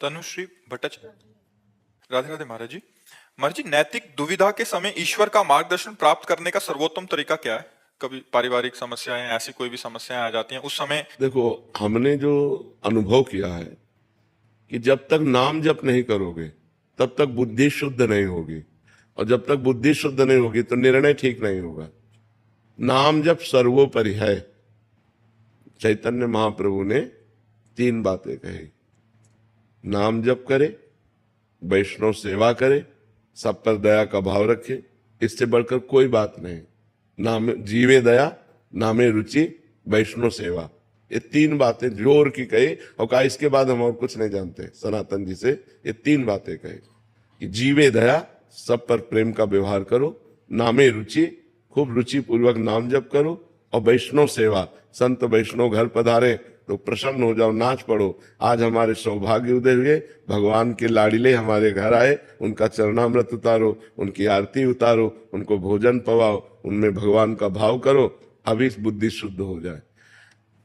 तनुश्री भट्टाचार्य। राधे राधे महाराज जी। महाराज जी, नैतिक दुविधा के समय ईश्वर का मार्गदर्शन प्राप्त करने का सर्वोत्तम तरीका क्या है? कभी पारिवारिक समस्याएं, ऐसी कोई भी समस्याएं आ जाती हैं उस समय। देखो, हमने जो अनुभव किया है कि जब तक नाम जप नहीं करोगे तब तक बुद्धि शुद्ध नहीं होगी, और जब तक बुद्धि शुद्ध नहीं होगी तो निर्णय ठीक नहीं होगा। नाम जप सर्वोपरि है। चैतन्य महाप्रभु ने 3 बातें कही, नाम जप करे, वैष्णव सेवा करे, सब पर दया का भाव रखे, इससे बढ़कर कोई बात नहीं। नाम जीवे दया, नामे रुचि, वैष्णव सेवा, ये 3 बातें जोर की कही और कहा इसके बाद हम और कुछ नहीं जानते। सनातन जी से ये 3 बातें कही कि जीवे दया, सब पर प्रेम का व्यवहार करो, नामे रुचि, खूब रुचि पूर्वक नाम जप करो, और वैष्णव सेवा, संत वैष्णव घर पधारे तो प्रसन्न हो जाओ, नाच पड़ो। आज हमारे सौभाग्य उदय हुए, भगवान के लाडिले हमारे घर आए, उनका चरणामृत उतारो, उनकी आरती उतारो, उनको भोजन पवाओ, उनमें भगवान का भाव करो, अभी बुद्धि शुद्ध हो जाए।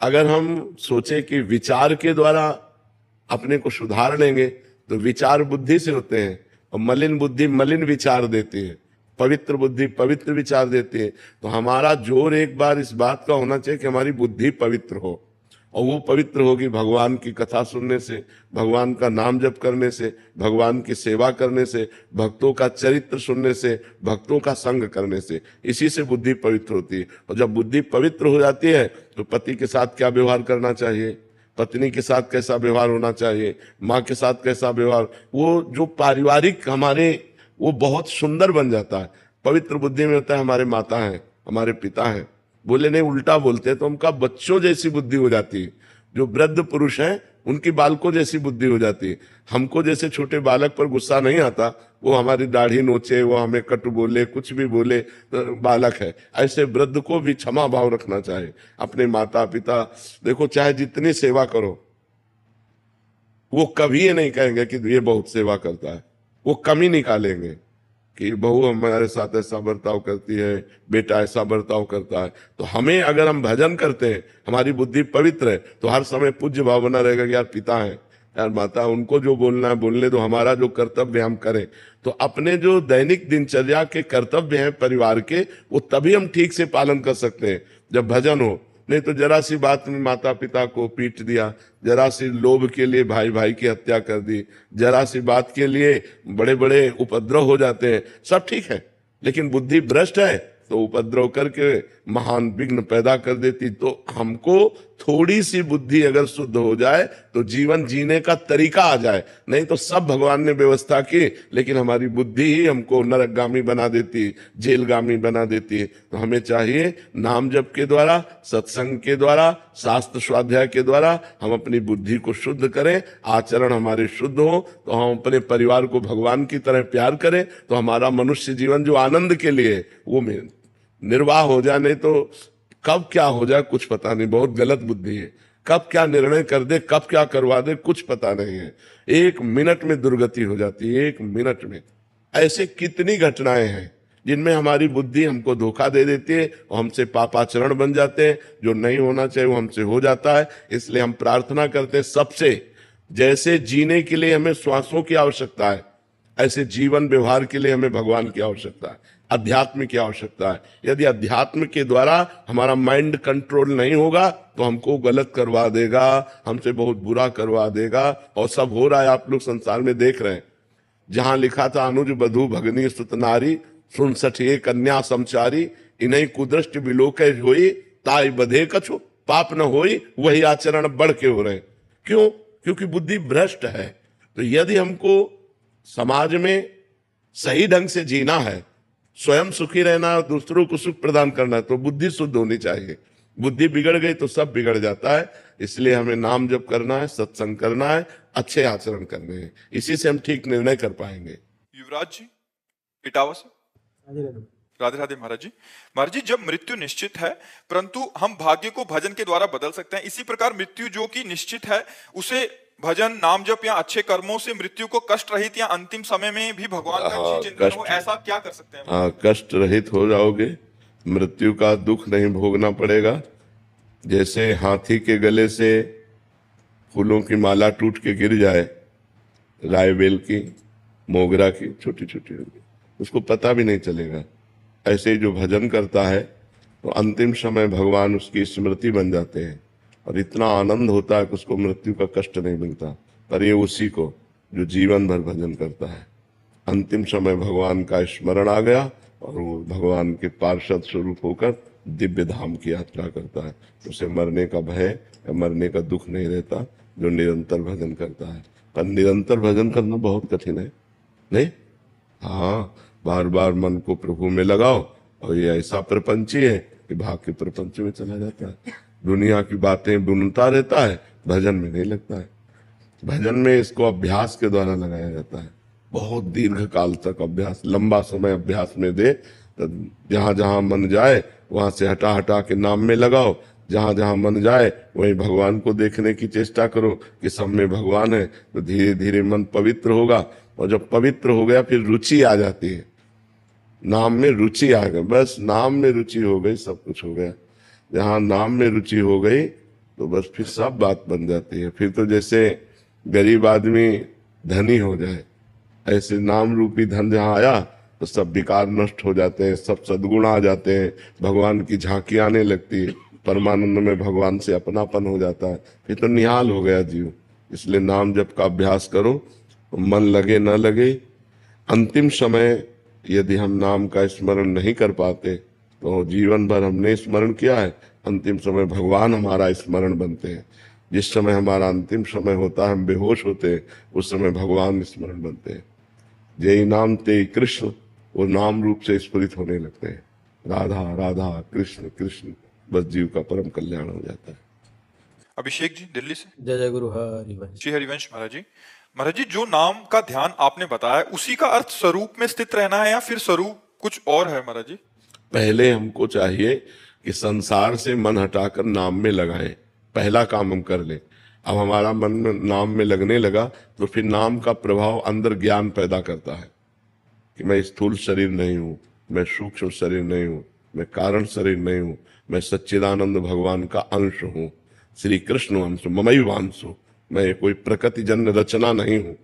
अगर हम सोचे कि विचार के द्वारा अपने को सुधार लेंगे तो विचार बुद्धि से होते हैं, और मलिन बुद्धि मलिन विचार देती है, पवित्र बुद्धि पवित्र विचार देती है। तो हमारा जोर एक बार इस बात का होना चाहिए कि हमारी बुद्धि पवित्र हो, और वो पवित्र होगी भगवान की कथा सुनने से, भगवान का नाम जप करने से, भगवान की सेवा करने से, भक्तों का चरित्र सुनने से, भक्तों का संग करने से। इसी से बुद्धि पवित्र होती है। और जब बुद्धि पवित्र हो जाती है तो पति के साथ क्या व्यवहार करना चाहिए, पत्नी के साथ कैसा व्यवहार होना चाहिए, माँ के साथ कैसा व्यवहार, वो जो पारिवारिक हमारे, वो बहुत सुंदर बन जाता है। पवित्र बुद्धि में होता है हमारे माता हैं, हमारे पिता हैं। बोले नहीं, उल्टा बोलते तो उनका बच्चों जैसी बुद्धि हो जाती है। जो वृद्ध पुरुष हैं उनकी बालकों जैसी बुद्धि हो जाती है। हमको जैसे छोटे बालक पर गुस्सा नहीं आता, वो हमारी दाढ़ी नोचे, वो हमें कटु बोले, कुछ भी बोले, तो बालक है। ऐसे वृद्ध को भी क्षमा भाव रखना चाहिए अपने माता पिता। देखो, चाहे जितनी सेवा करो, वो कभी ये नहीं कहेंगे कि ये बहुत सेवा करता है, वो कमी निकालेंगे कि बहू हमारे साथ ऐसा बर्ताव करती है, बेटा ऐसा बर्ताव करता है। तो हमें, अगर हम भजन करते हैं, हमारी बुद्धि पवित्र है, तो हर समय पूज्य भाव बना रहेगा कि यार पिता है, यार माता, उनको जो बोलना है बोलने दो, हमारा जो कर्तव्य हम करें। तो अपने जो दैनिक दिनचर्या के कर्तव्य हैं परिवार के, वो तभी हम ठीक से पालन कर सकते हैं जब भजन हो। नहीं तो जरा सी बात में माता पिता को पीट दिया, जरा सी लोभ के लिए भाई भाई की हत्या कर दी, जरा सी बात के लिए बड़े बड़े उपद्रव हो जाते हैं। सब ठीक है, लेकिन बुद्धि भ्रष्ट है तो उपद्रव करके महान विघ्न पैदा कर देती। तो हमको थोड़ी सी बुद्धि अगर शुद्ध हो जाए तो जीवन जीने का तरीका आ जाए। नहीं तो सब भगवान ने व्यवस्था की, लेकिन हमारी बुद्धि ही हमको नरकगामी बना देती, जेलगामी बना देती है। तो हमें चाहिए नाम जप के द्वारा, सत्संग के द्वारा, शास्त्र स्वाध्याय के द्वारा हम अपनी बुद्धि को शुद्ध करें, आचरण हमारे शुद्ध हो, तो हम अपने परिवार को भगवान की तरह प्यार करें, तो हमारा मनुष्य जीवन जो आनंद के लिए वो निर्वाह हो जाए। नहीं तो कब क्या हो जाए कुछ पता नहीं, बहुत गलत बुद्धि है। कब क्या निर्णय कर दे, कब क्या करवा दे, कुछ पता नहीं है। 1 मिनट में दुर्गति हो जाती है, 1 मिनट में। ऐसे कितनी घटनाएं हैं जिनमें हमारी बुद्धि हमको धोखा दे देती है और हमसे पापाचरण बन जाते हैं। जो नहीं होना चाहिए वो हमसे हो जाता है। इसलिए हम प्रार्थना करते हैं सबसे, जैसे जीने के लिए हमें श्वासों की आवश्यकता है, ऐसे जीवन व्यवहार के लिए हमें भगवान की आवश्यकता है, अध्यात्म की आवश्यकता है। यदि अध्यात्म के द्वारा हमारा माइंड कंट्रोल नहीं होगा तो हमको गलत करवा देगा, हमसे बहुत बुरा करवा देगा। और सब हो रहा है, आप लोग संसार में देख रहे हैं। जहां लिखा था अनुज बधू भगनी सुत नारी, 69 कन्या समचारी, इन्हीं कुदृष्ट विलोके होई, ताई बधे कछु पाप न होई, वही आचरण बढ़ के हो रहे। क्यों? क्योंकि बुद्धि भ्रष्ट है। तो यदि हमको समाज में सही ढंग से जीना है, स्वयं सुखी रहना है, दूसरों को सुख प्रदान करना है, तो बुद्धि शुद्ध होनी चाहिए। बुद्धि बिगड़ गई तो सब बिगड़ जाता है। इसलिए हमें नाम जप करना है, सत्संग करना है, अच्छे आचरण करने हैं। इसी से हम ठीक निर्णय कर पाएंगे। युवराज जी इटावा से। राधे राधे महाराज जी। महाराज जी, जब मृत्यु निश्चित है परंतु हम भाग्य को भजन के द्वारा बदल सकते हैं, इसी प्रकार मृत्यु जो कि निश्चित है उसे भजन, नाम जप या अच्छे कर्मों से मृत्यु को कष्ट रहित या अंतिम समय में भी भगवान का चिंतन हो, ऐसा क्या कर सकते हैं? हाँ, कष्ट रहित हो जाओगे, मृत्यु का दुख नहीं भोगना पड़ेगा। जैसे हाथी के गले से फूलों की माला टूट के गिर जाए राय बेल की, मोगरा की, छोटी छोटी होगी, उसको पता भी नहीं चलेगा। ऐसे ही जो भजन करता है तो अंतिम समय भगवान उसकी स्मृति बन जाते हैं और इतना आनंद होता है कि उसको मृत्यु का कष्ट नहीं मिलता। पर ये उसी को जो जीवन भर भजन करता है, अंतिम समय भगवान का स्मरण आ गया और वो भगवान के पार्षद स्वरूप होकर दिव्य धाम की यात्रा करता है। उसे मरने का भय या मरने का दुख नहीं रहता जो निरंतर भजन करता है। पर निरंतर भजन करना बहुत कठिन है, नहीं? हाँ, बार बार मन को प्रभु में लगाओ और ये ऐसा प्रपंची है कि भाग के प्रपंच में चला जाता है, दुनिया की बातें बुनता रहता है, भजन में नहीं लगता है। भजन में इसको अभ्यास के द्वारा लगाया जाता है, बहुत दीर्घ काल तक अभ्यास, लंबा समय अभ्यास में दे। तो जहां जहां मन जाए वहां से हटा हटा के नाम में लगाओ, जहां जहां मन जाए वहीं भगवान को देखने की चेष्टा करो कि सब में भगवान है। तो धीरे धीरे मन पवित्र होगा और जब पवित्र हो गया फिर रुचि आ जाती है, नाम में रुचि आ गई, बस नाम में रुचि हो गई, सब कुछ हो गया। जहां नाम में रुचि हो गई तो बस फिर सब बात बन जाती है। फिर तो जैसे गरीब आदमी धनी हो जाए, ऐसे नाम रूपी धन जहां आया तो सब विकार नष्ट हो जाते हैं, सब सद्गुण आ जाते हैं, भगवान की झांकी आने लगती है, परमानंद में भगवान से अपनापन हो जाता है, फिर तो निहाल हो गया जीव। इसलिए नाम जप का अभ्यास करो, तो मन लगे न लगे, अंतिम समय यदि हम नाम का स्मरण नहीं कर पाते तो जीवन भर हमने स्मरण किया है, अंतिम समय भगवान हमारा स्मरण बनते हैं। जिस समय हमारा अंतिम समय होता है, हम बेहोश होते हैं, उस समय भगवान स्मरण बनते हैं। जय नाम ते कृष्ण, वो नाम रूप से स्फुरित होने लगते हैं, राधा राधा कृष्ण कृष्ण, बस जीव का परम कल्याण हो जाता है। अभिषेक जी दिल्ली से। जय जय गुरु हरिवंश। श्री हरिवंश महाराज जी। महाराज जी, जो नाम का ध्यान आपने बताया उसी का अर्थ स्वरूप में स्थित रहना है या फिर स्वरूप कुछ और है महाराज जी? पहले हमको चाहिए कि संसार से मन हटाकर नाम में लगाएं, पहला काम हम कर लें। अब हमारा मन में नाम में लगने लगा तो फिर नाम का प्रभाव अंदर ज्ञान पैदा करता है कि मैं स्थूल शरीर नहीं हूं, मैं सूक्ष्म शरीर नहीं हूं, मैं कारण शरीर नहीं हूं, मैं सच्चिदानंद भगवान का अंश हूं, श्री कृष्ण अंश, ममैवांश हूं, मैं कोई प्रकृति जन्य रचना नहीं हूं।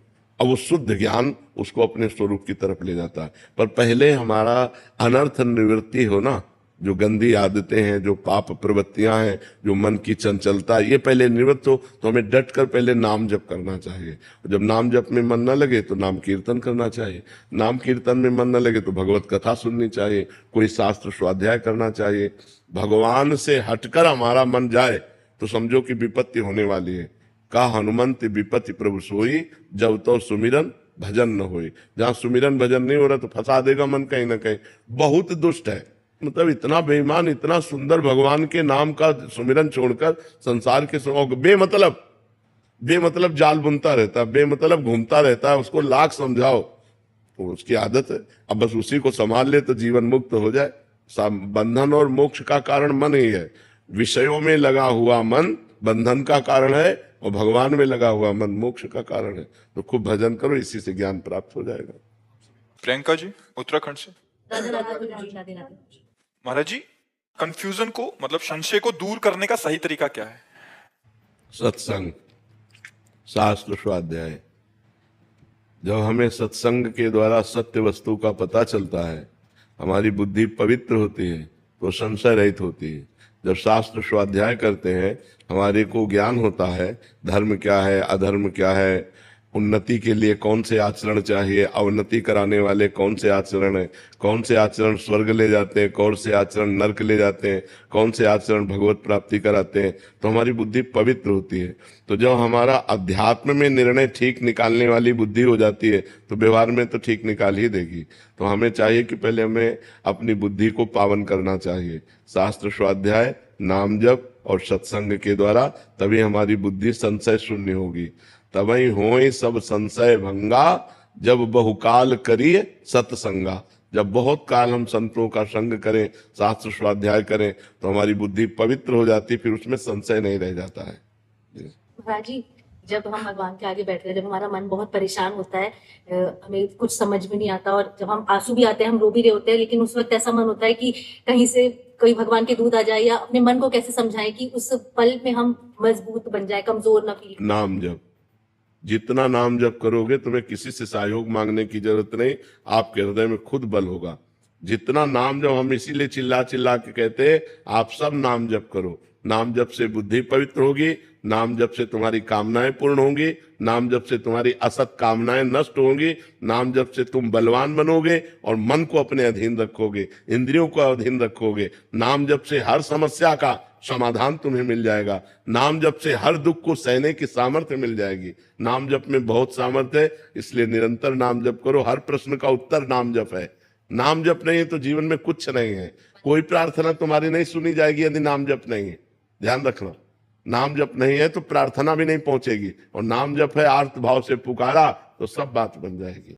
अब वो शुद्ध ज्ञान उसको अपने स्वरूप की तरफ ले जाता है। पर पहले हमारा अनर्थ निवृत्ति हो ना, जो गंदी आदतें हैं, जो पाप प्रवृत्तियां हैं, जो मन की चंचलता, ये पहले निवृत्त हो तो हमें डट कर पहले नाम जप करना चाहिए। जब नाम जप में मन न लगे तो नाम कीर्तन करना चाहिए, नाम कीर्तन में मन न लगे तो भगवत कथा सुननी चाहिए, कोई शास्त्र स्वाध्याय करना चाहिए। भगवान से हटकर हमारा मन जाए तो समझो कि विपत्ति होने वाली है। का हनुमंत विपत्ति प्रभु सोई, जब तो सुमिरन भजन न होई। जहां सुमिरन भजन नहीं हो रहा तो फंसा देगा मन कहीं ना कहीं, बहुत दुष्ट है। मतलब इतना बेईमान, इतना सुंदर भगवान के नाम का सुमिरन छोड़कर संसार के बेमतलब जाल बुनता रहता है, बेमतलब घूमता रहता है, उसको लाख समझाओ तो उसकी आदत है। अब बस उसी को संभाल ले तो जीवन मुक्त हो जाए। बंधन और मोक्ष का कारण मन ही है। विषयों में लगा हुआ मन बंधन का कारण है और भगवान में लगा हुआ मन मोक्ष का कारण है। तो खूब भजन करो, इसी से ज्ञान प्राप्त हो जाएगा। प्रियंका जी उत्तराखंड से। राधे राधे गुरुजी, राधे राधे। महाराज जी, कंफ्यूजन को मतलब संशय को दूर करने का सही तरीका क्या है? सत्संग, शास्त्र स्वाध्याय। जब हमें सत्संग के द्वारा सत्य वस्तु का पता चलता है, हमारी बुद्धि पवित्र होती है तो संशय रहित होती है। जब शास्त्र स्वाध्याय करते हैं, हमारे को ज्ञान होता है, धर्म क्या है, अधर्म क्या है, उन्नति के लिए कौन से आचरण चाहिए, अवनति कराने वाले कौन से आचरण है, कौन से आचरण स्वर्ग ले जाते हैं, कौन से आचरण नरक ले जाते हैं, कौन से आचरण भगवत प्राप्ति कराते हैं, तो हमारी बुद्धि पवित्र होती है। तो जब हमारा अध्यात्म में निर्णय ठीक निकालने वाली बुद्धि हो जाती है तो व्यवहार में तो ठीक निकाल ही देगी। तो हमें चाहिए कि पहले हमें अपनी बुद्धि को पावन करना चाहिए, शास्त्र स्वाध्याय, नाम जप और सत्संग के द्वारा, तभी हमारी बुद्धि संशय शून्य होगी। तबई होए सब संशय भंगा, जब बहुकाल करिए सत्संगा। जब बहुत काल हम संतों का संग करें, शास्त्र स्वाध्याय करें तो हमारी बुद्धि पवित्र हो जाती, फिर उसमें संशय नहीं रह जाता है। महाराज जी, जब हम भगवान के आगे बैठते हैं, जब हमारा मन बहुत परेशान होता है, हमें कुछ समझ में नहीं आता और जब हम आंसू भी आते हैं, हम रो भी रहे होते हैं, लेकिन उस वक्त ऐसा मन होता है कि कहीं से कोई भगवान के दूध आ जाए, या अपने मन को कैसे समझाएं कि उस पल में हम मजबूत बन जाए, कमजोर ना फील। नाम जप, जितना नाम जप करोगे तुम्हें किसी से सहयोग मांगने की जरूरत नहीं, आपके हृदय में खुद बल होगा। जितना नाम जप, हम इसीलिए चिल्ला चिल्ला के कहते हैं आप सब नाम जप करो। नाम जप से बुद्धि पवित्र होगी, नाम जप से तुम्हारी कामनाएं पूर्ण होंगी, नाम जप से तुम्हारी असत कामनाएं नष्ट होंगी, नाम जप से तुम बलवान बनोगे और मन को अपने अधीन रखोगे, इंद्रियों को अधीन रखोगे। नाम जप से हर समस्या का समाधान तुम्हें मिल जाएगा। नाम जप से हर दुख को सहने की सामर्थ्य मिल जाएगी। नाम जप में बहुत सामर्थ्य है, इसलिए निरंतर नाम जप करो। हर प्रश्न का उत्तर नाम जप है। नाम जप नहीं है तो जीवन में कुछ नहीं है। कोई प्रार्थना तुम्हारी नहीं सुनी जाएगी यदि नाम जप नहीं है, ध्यान रखना। नाम जप नहीं है तो प्रार्थना भी नहीं पहुंचेगी, और नाम जप है आर्त भाव से पुकारा तो सब बात बन जाएगी।